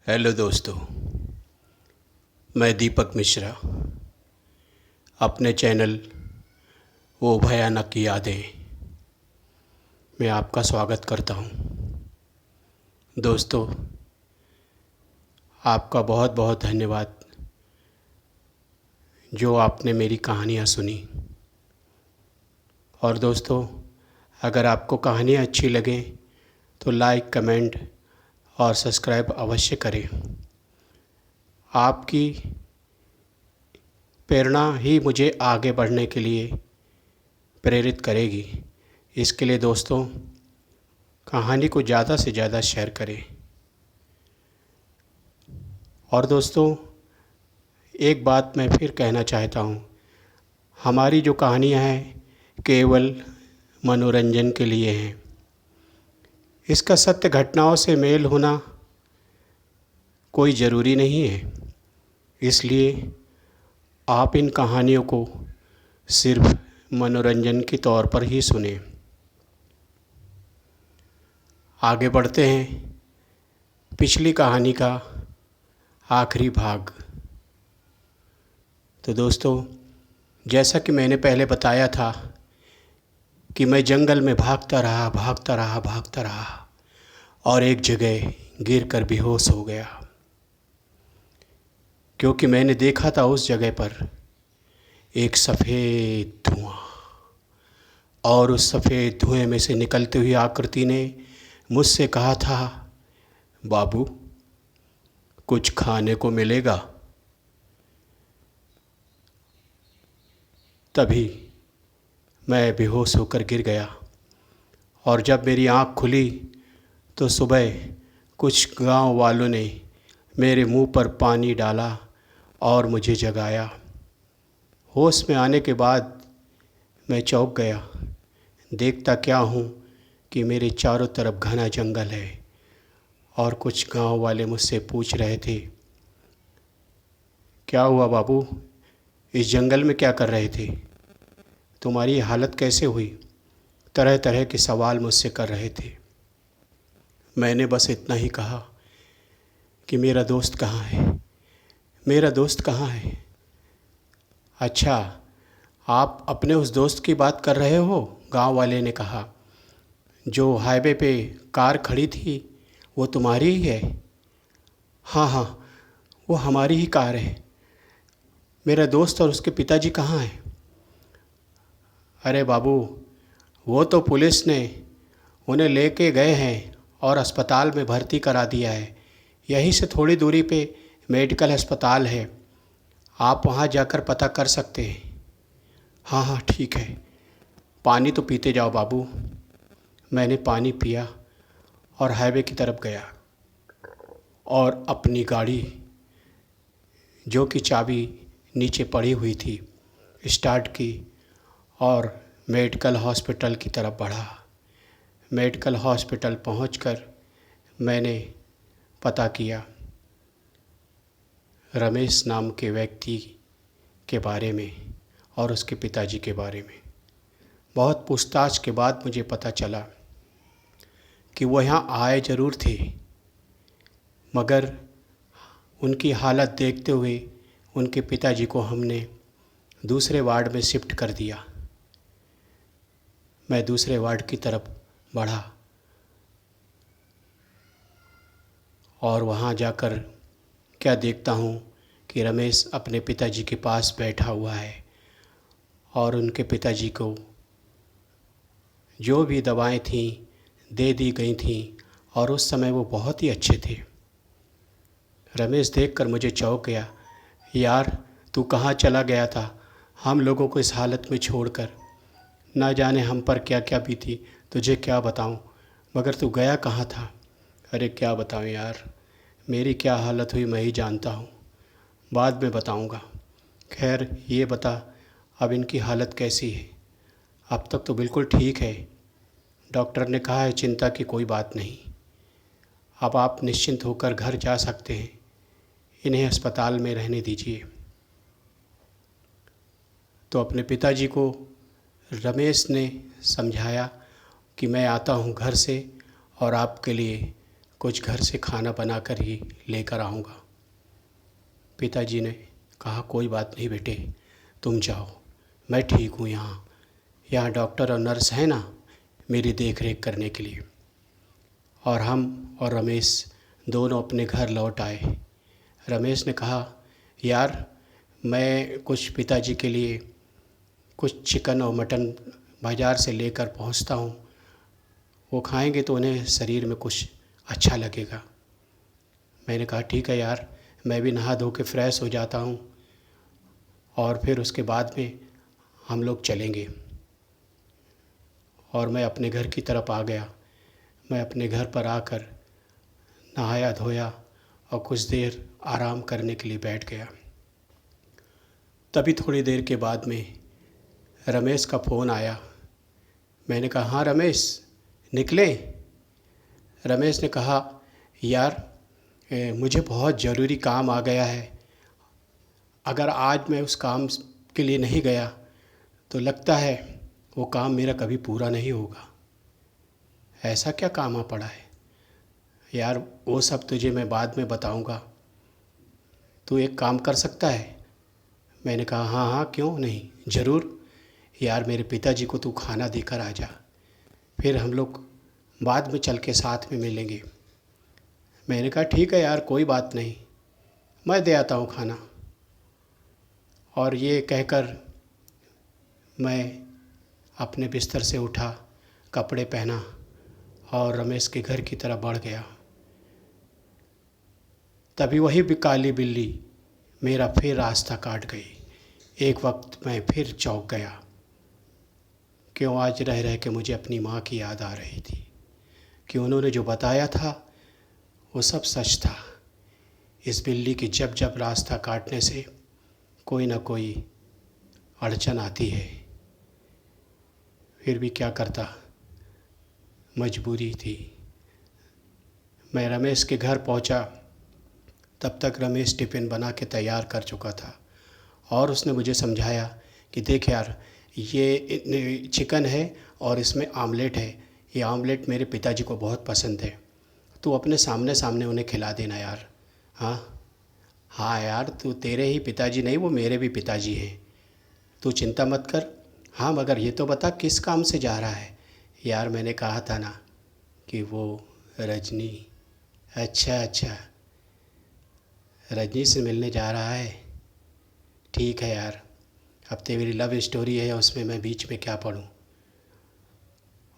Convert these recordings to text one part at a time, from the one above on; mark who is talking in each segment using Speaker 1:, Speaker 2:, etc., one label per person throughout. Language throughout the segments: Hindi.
Speaker 1: हेलो दोस्तों, मैं दीपक मिश्रा अपने चैनल वो भयानक यादें में आपका स्वागत करता हूं। दोस्तों, आपका बहुत बहुत धन्यवाद जो आपने मेरी कहानियां सुनी। और दोस्तों, अगर आपको कहानियां अच्छी लगें तो लाइक, कमेंट और सब्सक्राइब अवश्य करें। आपकी प्रेरणा ही मुझे आगे बढ़ने के लिए प्रेरित करेगी। इसके लिए दोस्तों, कहानी को ज़्यादा से ज़्यादा शेयर करें। और दोस्तों, एक बात मैं फिर कहना चाहता हूँ, हमारी जो कहानियाँ हैं केवल मनोरंजन के लिए हैं। इसका सत्य घटनाओं से मेल होना कोई ज़रूरी नहीं है। इसलिए आप इन कहानियों को सिर्फ मनोरंजन के तौर पर ही सुनें। आगे बढ़ते हैं पिछली कहानी का आखिरी भाग। तो दोस्तों, जैसा कि मैंने पहले बताया था कि मैं जंगल में भागता रहा और एक जगह गिरकर बेहोश हो गया, क्योंकि मैंने देखा था उस जगह पर एक सफ़ेद धुआं, और उस सफ़ेद धुएं में से निकलती हुई आकृति ने मुझसे कहा था, बाबू, कुछ खाने को मिलेगा। तभी मैं बेहोश होकर गिर गया, और जब मेरी आँख खुली तो सुबह कुछ गांव वालों ने मेरे मुंह पर पानी डाला और मुझे जगाया। होश में आने के बाद मैं चौंक गया। देखता क्या हूँ कि मेरे चारों तरफ घना जंगल है, और कुछ गांव वाले मुझसे पूछ रहे थे, क्या हुआ बाबू, इस जंगल में क्या कर रहे थे, तुम्हारी हालत कैसे हुई। तरह तरह के सवाल मुझसे कर रहे थे। मैंने बस इतना ही कहा कि मेरा दोस्त कहाँ है, मेरा दोस्त कहाँ है। अच्छा, आप अपने उस दोस्त की बात कर रहे हो, गांव वाले ने कहा। जो हाईवे पे कार खड़ी थी वो तुम्हारी ही है। हाँ हाँ, वो हमारी ही कार है। मेरा दोस्त और उसके पिताजी कहाँ हैं। अरे बाबू, वो तो पुलिस ने उन्हें लेके गए हैं और अस्पताल में भर्ती करा दिया है। यहीं से थोड़ी दूरी पे मेडिकल अस्पताल है, आप वहाँ जाकर पता कर सकते हैं। हाँ हाँ ठीक है, पानी तो पीते जाओ बाबू। मैंने पानी पिया और हाईवे की तरफ गया और अपनी गाड़ी, जो कि चाबी नीचे पड़ी हुई थी, स्टार्ट की और मेडिकल हॉस्पिटल की तरफ बढ़ा। मेडिकल हॉस्पिटल पहुंचकर मैंने पता किया रमेश नाम के व्यक्ति के बारे में और उसके पिताजी के बारे में। बहुत पूछताछ के बाद मुझे पता चला कि वो यहाँ आए ज़रूर थे, मगर उनकी हालत देखते हुए उनके पिताजी को हमने दूसरे वार्ड में शिफ्ट कर दिया। मैं दूसरे वार्ड की तरफ बढ़ा और वहाँ जाकर क्या देखता हूँ कि रमेश अपने पिताजी के पास बैठा हुआ है, और उनके पिताजी को जो भी दवाएं थीं दे दी गई थीं, और उस समय वो बहुत ही अच्छे थे। रमेश देखकर मुझे चौंक गया। यार, तू कहाँ चला गया था हम लोगों को इस हालत में छोड़कर। ना जाने हम पर क्या क्या बीती, तुझे क्या बताऊं, मगर तू गया कहाँ था। अरे क्या बताऊं यार, मेरी क्या हालत हुई मैं ही जानता हूँ, बाद में बताऊंगा। खैर ये बता, अब इनकी हालत कैसी है। अब तक तो बिल्कुल ठीक है, डॉक्टर ने कहा है चिंता की कोई बात नहीं। अब आप निश्चिंत होकर घर जा सकते हैं, इन्हें अस्पताल में रहने दीजिए। तो अपने पिताजी को रमेश ने समझाया कि मैं आता हूँ घर से और आपके लिए कुछ घर से खाना बना कर ही लेकर आऊँगा। पिताजी ने कहा, कोई बात नहीं बेटे, तुम जाओ, मैं ठीक हूँ। यहाँ डॉक्टर और नर्स हैं ना मेरी देख रेख करने के लिए। और हम और रमेश दोनों अपने घर लौट आए। रमेश ने कहा, यार मैं कुछ पिताजी के लिए कुछ चिकन और मटन बाज़ार से लेकर पहुंचता हूं, वो खाएंगे तो उन्हें शरीर में कुछ अच्छा लगेगा। मैंने कहा, ठीक है यार, मैं भी नहा धो के फ्रेश हो जाता हूं और फिर उसके बाद में हम लोग चलेंगे। और मैं अपने घर की तरफ आ गया। मैं अपने घर पर आकर नहाया धोया और कुछ देर आराम करने के लिए बैठ गया। तभी थोड़ी देर के बाद में रमेश का फ़ोन आया। मैंने कहा, हाँ रमेश, निकले? रमेश ने कहा, यार मुझे बहुत ज़रूरी काम आ गया है, अगर आज मैं उस काम के लिए नहीं गया तो लगता है वो काम मेरा कभी पूरा नहीं होगा। ऐसा क्या काम आ पड़ा है? यार वो सब तुझे मैं बाद में बताऊंगा, तू एक काम कर सकता है? मैंने कहा, हाँ हाँ क्यों नहीं, ज़रूर। यार मेरे पिताजी को तू खाना देकर आ जा, फिर हम लोग बाद में चल के साथ में मिलेंगे। मैंने कहा, ठीक है यार, कोई बात नहीं, मैं दे आता हूँ खाना। और ये कहकर मैं अपने बिस्तर से उठा, कपड़े पहना और रमेश के घर की तरफ बढ़ गया। तभी वही काली बिल्ली मेरा फिर रास्ता काट गई। एक वक्त मैं फिर चौंक गया। क्यों आज रह रह के मुझे अपनी माँ की याद आ रही थी कि उन्होंने जो बताया था वो सब सच था। इस बिल्ली की जब जब रास्ता काटने से कोई ना कोई अड़चन आती है, फिर भी क्या करता, मजबूरी थी। मैं रमेश के घर पहुंचा, तब तक रमेश टिफ़िन बना के तैयार कर चुका था और उसने मुझे समझाया कि देख यार, ये चिकन है और इसमें आमलेट है, ये आमलेट मेरे पिताजी को बहुत पसंद है, तू अपने सामने सामने उन्हें खिला देना यार। हाँ हाँ यार, तू, तेरे ही पिताजी नहीं, वो मेरे भी पिताजी हैं, तू चिंता मत कर। हाँ मगर ये तो बता किस काम से जा रहा है? यार मैंने कहा था ना कि वो रजनी। अच्छा अच्छा, रजनी से मिलने जा रहा है, ठीक है यार। अब तेरी लव स्टोरी है, उसमें मैं बीच में क्या पढ़ूं?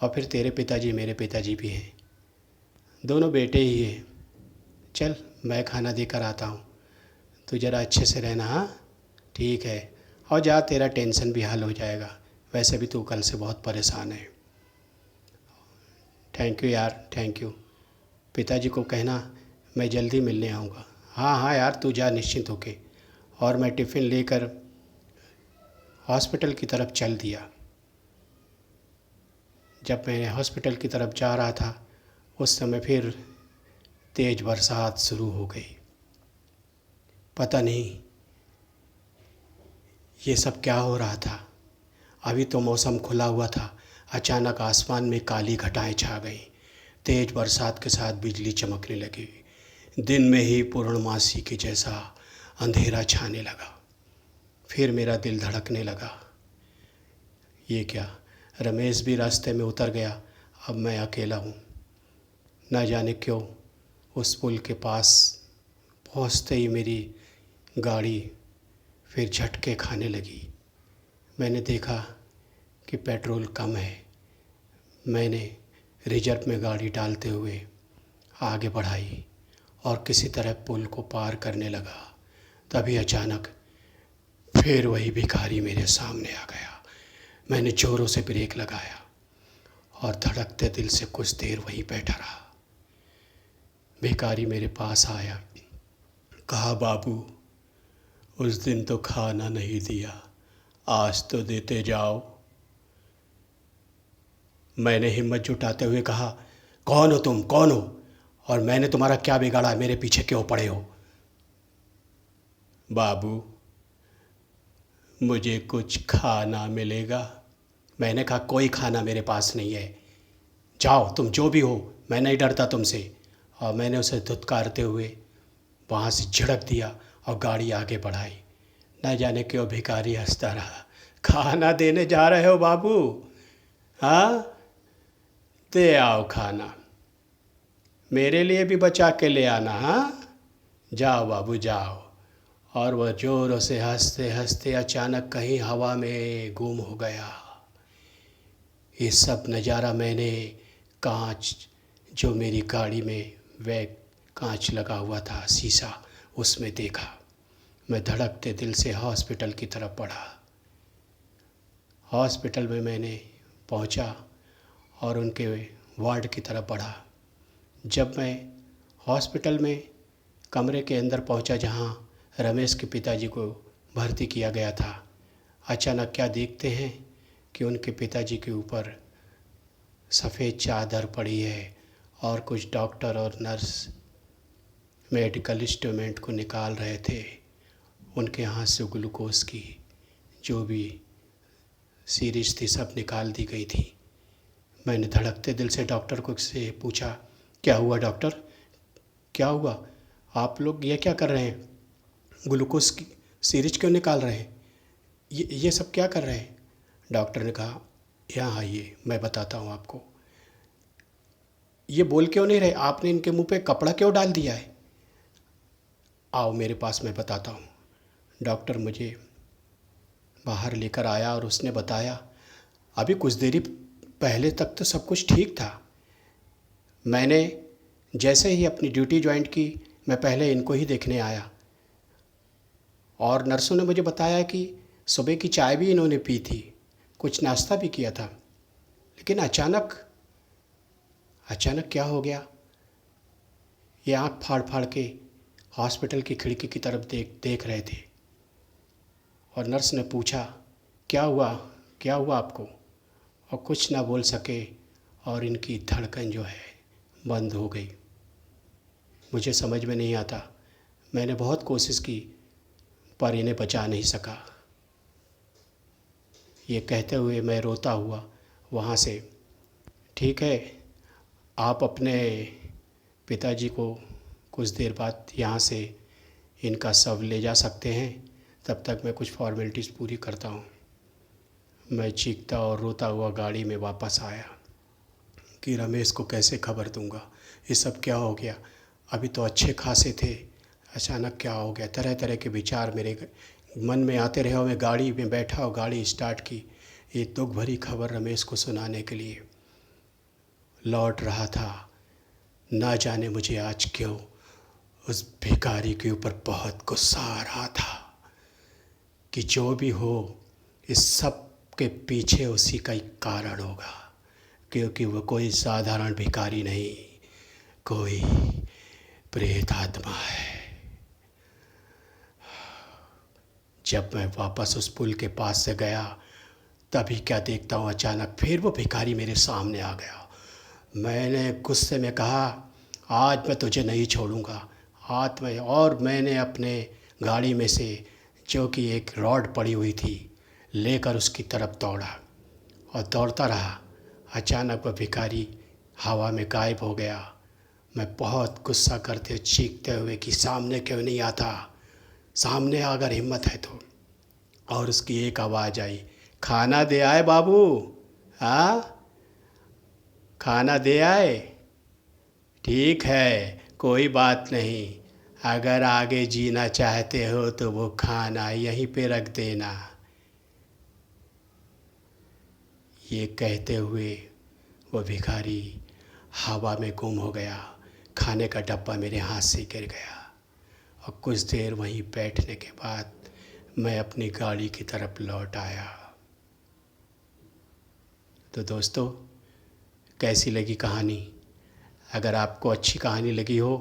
Speaker 1: और फिर तेरे पिताजी मेरे पिताजी भी हैं, दोनों बेटे ही हैं। चल मैं खाना देकर आता हूँ, तू ज़रा अच्छे से रहना। हाँ ठीक है, और जा, तेरा टेंशन भी हल हो जाएगा, वैसे भी तू कल से बहुत परेशान है। थैंक यू यार, थैंक यू। पिताजी को कहना मैं जल्दी मिलने आऊँगा। हाँ हाँ यार, तू जा निश्चिंत होके। और मैं टिफ़िन लेकर हॉस्पिटल की तरफ चल दिया। जब मैं हॉस्पिटल की तरफ जा रहा था उस समय फिर तेज़ बरसात शुरू हो गई। पता नहीं ये सब क्या हो रहा था। अभी तो मौसम खुला हुआ था, अचानक आसमान में काली घटाएं छा गईं। तेज़ बरसात के साथ बिजली चमकने लगी। दिन में ही पूर्णमासी के जैसा अंधेरा छाने लगा। फिर मेरा दिल धड़कने लगा। ये क्या, रमेश भी रास्ते में उतर गया, अब मैं अकेला हूँ। न जाने क्यों उस पुल के पास पहुँचते ही मेरी गाड़ी फिर झटके खाने लगी। मैंने देखा कि पेट्रोल कम है। मैंने रिजर्व में गाड़ी डालते हुए आगे बढ़ाई और किसी तरह पुल को पार करने लगा। तभी अचानक फिर वही भिखारी मेरे सामने आ गया। मैंने ज़ोरों से ब्रेक लगाया और धड़कते दिल से कुछ देर वहीं बैठा रहा। भिखारी मेरे पास आया, कहा, बाबू उस दिन तो खाना नहीं दिया, आज तो देते जाओ। मैंने हिम्मत जुटाते हुए कहा, कौन हो तुम, कौन हो, और मैंने तुम्हारा क्या बिगाड़ा, मेरे पीछे क्यों पड़े हो? बाबू मुझे कुछ खाना मिलेगा। मैंने कहा, कोई खाना मेरे पास नहीं है, जाओ तुम जो भी हो, मैं नहीं डरता तुमसे। और मैंने उसे धुतकारते हुए वहाँ से झड़क दिया और गाड़ी आगे बढ़ाई। न जाने क्यों भिखारी हंसता रहा। खाना देने जा रहे हो बाबू? हाँ, दे आओ खाना, मेरे लिए भी बचा के ले आना। हाँ, जाओ बाबू जाओ। और वह जोरों से हंसते हंसते अचानक कहीं हवा में गुम हो गया। ये सब नज़ारा मैंने कांच, जो मेरी गाड़ी में वह कांच लगा हुआ था शीशा, उसमें देखा। मैं धड़कते दिल से हॉस्पिटल की तरफ बढ़ा। हॉस्पिटल में मैंने पहुंचा और उनके वार्ड की तरफ बढ़ा। जब मैं हॉस्पिटल में कमरे के अंदर पहुंचा जहां रमेश के पिताजी को भर्ती किया गया था, अचानक क्या देखते हैं कि उनके पिताजी के ऊपर सफ़ेद चादर पड़ी है और कुछ डॉक्टर और नर्स मेडिकल इंस्ट्रूमेंट को निकाल रहे थे। उनके हाथ से ग्लूकोज की जो भी सीरीज थी सब निकाल दी गई थी। मैंने धड़कते दिल से डॉक्टर को से पूछा, क्या हुआ डॉक्टर, क्या हुआ? आप लोग ये क्या कर रहे हैं? ग्लूकोज की सीरीज क्यों निकाल रहे हैं? ये सब क्या कर रहे हैं? डॉक्टर ने कहा, यहाँ आइए मैं बताता हूँ आपको। ये बोल क्यों नहीं रहे? आपने इनके मुंह पे कपड़ा क्यों डाल दिया है? आओ मेरे पास, मैं बताता हूँ। डॉक्टर मुझे बाहर लेकर आया और उसने बताया, अभी कुछ देरी पहले तक तो सब कुछ ठीक था। मैंने जैसे ही अपनी ड्यूटी ज्वाइन की, मैं पहले इनको ही देखने आया और नर्सों ने मुझे बताया कि सुबह की चाय भी इन्होंने पी थी, कुछ नाश्ता भी किया था। लेकिन अचानक क्या हो गया? ये आँख फाड़ फाड़ के हॉस्पिटल की खिड़की की तरफ देख रहे थे। और नर्स ने पूछा, क्या हुआ आपको? और कुछ ना बोल सके और इनकी धड़कन जो है बंद हो गई। मुझे समझ में नहीं आता, मैंने बहुत कोशिश की पर इन्हें बचा नहीं सका। ये कहते हुए मैं रोता हुआ वहाँ से, ठीक है आप अपने पिताजी को कुछ देर बाद यहाँ से इनका शव ले जा सकते हैं, तब तक मैं कुछ फॉर्मेलिटीज़ पूरी करता हूँ। मैं चीखता और रोता हुआ गाड़ी में वापस आया कि रमेश को कैसे खबर दूंगा, ये सब क्या हो गया? अभी तो अच्छे खासे थे, अचानक क्या हो गया? तरह तरह के विचार मेरे मन में आते रहे और मैं गाड़ी में बैठा और गाड़ी स्टार्ट की, ये दुख भरी खबर रमेश को सुनाने के लिए लौट रहा था। ना जाने मुझे आज क्यों उस भिखारी के ऊपर बहुत गुस्सा आ रहा था कि जो भी हो इस सब के पीछे उसी का ही कारण होगा, क्योंकि वो कोई साधारण भिखारी नहीं, कोई प्रेत आत्मा है। जब मैं वापस उस पुल के पास से गया तभी क्या देखता हूँ, अचानक फिर वो भिखारी मेरे सामने आ गया। मैंने गुस्से में कहा, आज मैं तुझे नहीं छोड़ूंगा, हाथ में, और मैंने अपने गाड़ी में से जो कि एक रॉड पड़ी हुई थी लेकर उसकी तरफ दौड़ा और दौड़ता रहा। अचानक वह भिखारी हवा में गायब हो गया। मैं बहुत गुस्सा करते चीखते हुए कि सामने क्यों नहीं आता, सामने अगर हिम्मत है तो। और उसकी एक आवाज़ आई, खाना दे आए बाबू? हाँ, खाना दे आए? ठीक है, कोई बात नहीं, अगर आगे जीना चाहते हो तो वो खाना यहीं पे रख देना। ये कहते हुए वो भिखारी हवा में गुम हो गया। खाने का डब्बा मेरे हाथ से गिर गया और कुछ देर वहीं बैठने के बाद मैं अपनी गाड़ी की तरफ लौट आया। तो दोस्तों, कैसी लगी कहानी? अगर आपको अच्छी कहानी लगी हो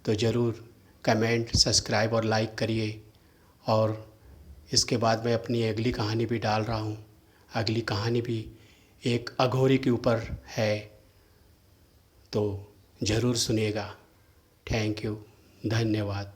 Speaker 1: तो ज़रूर कमेंट, सब्सक्राइब और लाइक करिए। और इसके बाद मैं अपनी अगली कहानी भी डाल रहा हूँ। अगली कहानी भी एक अघोरी के ऊपर है, तो ज़रूर सुनिएगा। थैंक यू, धन्यवाद।